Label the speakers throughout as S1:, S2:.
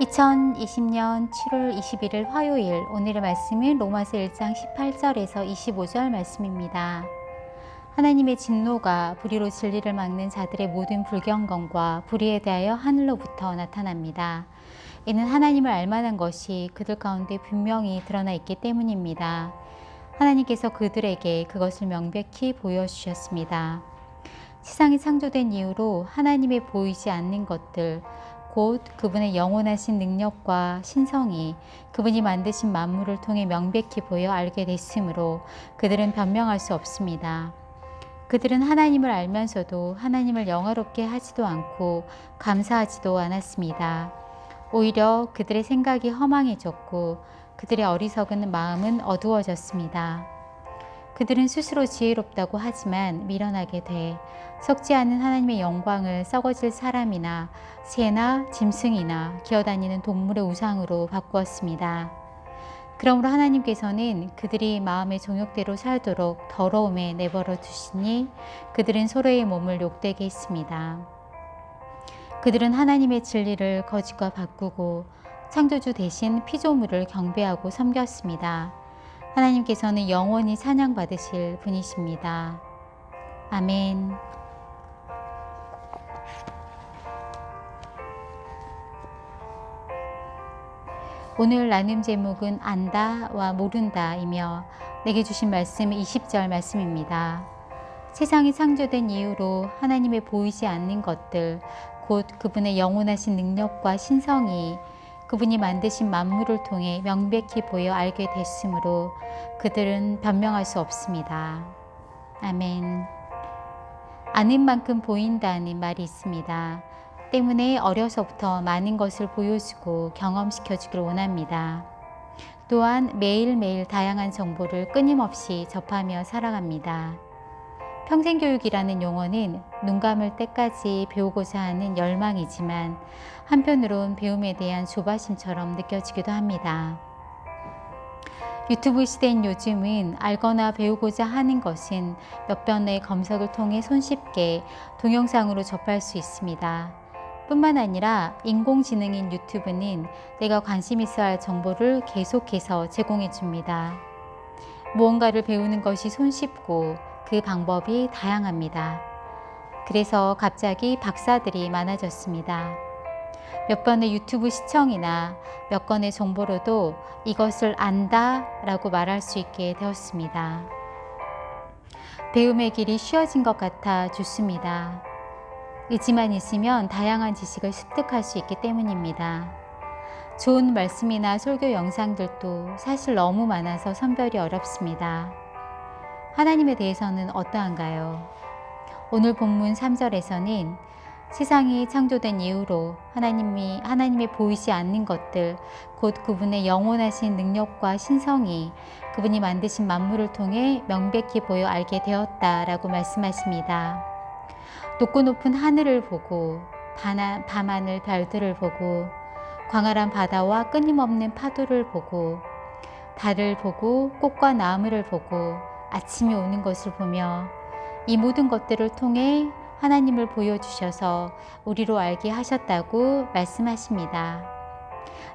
S1: 2020년 7월 21일 화요일, 오늘의 말씀은 로마서 1장 18절에서 25절 말씀입니다. 하나님의 진노가 불의로 진리를 막는 자들의 모든 불경건과 불의에 대하여 하늘로부터 나타납니다. 이는 하나님을 알만한 것이 그들 가운데 분명히 드러나 있기 때문입니다. 하나님께서 그들에게 그것을 명백히 보여주셨습니다. 세상이 창조된 이후로 하나님의 보이지 않는 것들, 곧 그분의 영원하신 능력과 신성이 그분이 만드신 만물을 통해 명백히 보여 알게 됐으므로 그들은 변명할 수 없습니다. 그들은 하나님을 알면서도 하나님을 영화롭게 하지도 않고 감사하지도 않았습니다. 오히려 그들의 생각이 허망해졌고 그들의 어리석은 마음은 어두워졌습니다. 그들은 스스로 지혜롭다고 하지만 미련하게 돼 썩지 않은 하나님의 영광을 썩어질 사람이나 새나 짐승이나 기어다니는 동물의 우상으로 바꾸었습니다. 그러므로 하나님께서는 그들이 마음의 정욕대로 살도록 더러움에 내버려 두시니 그들은 서로의 몸을 욕되게 했습니다. 그들은 하나님의 진리를 거짓과 바꾸고 창조주 대신 피조물을 경배하고 섬겼습니다. 하나님께서는 영원히 찬양받으실 분이십니다. 아멘. 오늘 나눔 제목은 안다와 모른다이며 내게 주신 말씀은 20절 말씀입니다. 세상이 창조된 이후로 하나님의 보이지 않는 것들, 곧 그분의 영원하신 능력과 신성이 그분이 만드신 만물을 통해 명백히 보여 알게 됐으므로 그들은 변명할 수 없습니다. 아멘. 아는 만큼 보인다는 말이 있습니다. 때문에 어려서부터 많은 것을 보여주고 경험시켜주길 원합니다. 또한 매일매일 다양한 정보를 끊임없이 접하며 살아갑니다. 평생교육이라는 용어는 눈 감을 때까지 배우고자 하는 열망이지만 한편으론 배움에 대한 조바심처럼 느껴지기도 합니다. 유튜브 시대인 요즘은 알거나 배우고자 하는 것은 몇 번의 검색을 통해 손쉽게 동영상으로 접할 수 있습니다. 뿐만 아니라 인공지능인 유튜브는 내가 관심 있어 할 정보를 계속해서 제공해 줍니다. 무언가를 배우는 것이 손쉽고 그 방법이 다양합니다. 그래서 갑자기 박사들이 많아졌습니다. 몇 번의 유튜브 시청이나 몇 건의 정보로도 이것을 안다 라고 말할 수 있게 되었습니다. 배움의 길이 쉬워진 것 같아 좋습니다. 의지만 있으면 다양한 지식을 습득할 수 있기 때문입니다. 좋은 말씀이나 설교 영상들도 사실 너무 많아서 선별이 어렵습니다. 하나님에 대해서는 어떠한가요? 오늘 본문 3절에서는 세상이 창조된 이후로 하나님의 보이지 않는 것들, 곧 그분의 영원하신 능력과 신성이 그분이 만드신 만물을 통해 명백히 보여 알게 되었다라고 말씀하십니다. 높고 높은 하늘을 보고 밤하늘 별들을 보고 광활한 바다와 끊임없는 파도를 보고 달을 보고 꽃과 나무를 보고 아침이 오는 것을 보며 이 모든 것들을 통해 하나님을 보여주셔서 우리로 알게 하셨다고 말씀하십니다.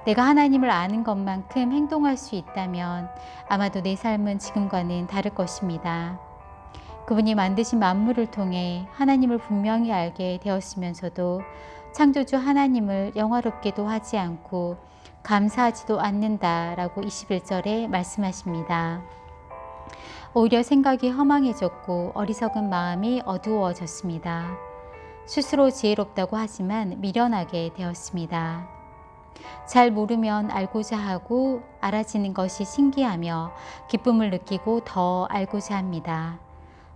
S1: 내가 하나님을 아는 것만큼 행동할 수 있다면 아마도 내 삶은 지금과는 다를 것입니다. 그분이 만드신 만물을 통해 하나님을 분명히 알게 되었으면서도 창조주 하나님을 영화롭게도 하지 않고 감사하지도 않는다라고 21절에 말씀하십니다. 오히려 생각이 허망해졌고 어리석은 마음이 어두워졌습니다. 스스로 지혜롭다고 하지만 미련하게 되었습니다. 잘 모르면 알고자 하고 알아지는 것이 신기하며 기쁨을 느끼고 더 알고자 합니다.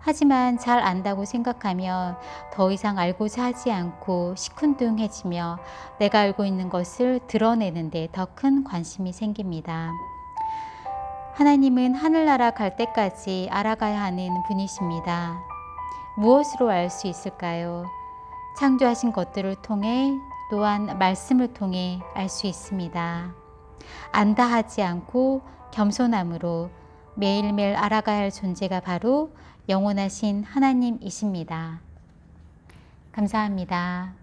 S1: 하지만 잘 안다고 생각하면 더 이상 알고자 하지 않고 시큰둥해지며 내가 알고 있는 것을 드러내는 데 더 큰 관심이 생깁니다. 하나님은 하늘나라 갈 때까지 알아가야 하는 분이십니다. 무엇으로 알 수 있을까요? 창조하신 것들을 통해 또한 말씀을 통해 알 수 있습니다. 안다 하지 않고 겸손함으로 매일매일 알아가야 할 존재가 바로 영원하신 하나님이십니다. 감사합니다.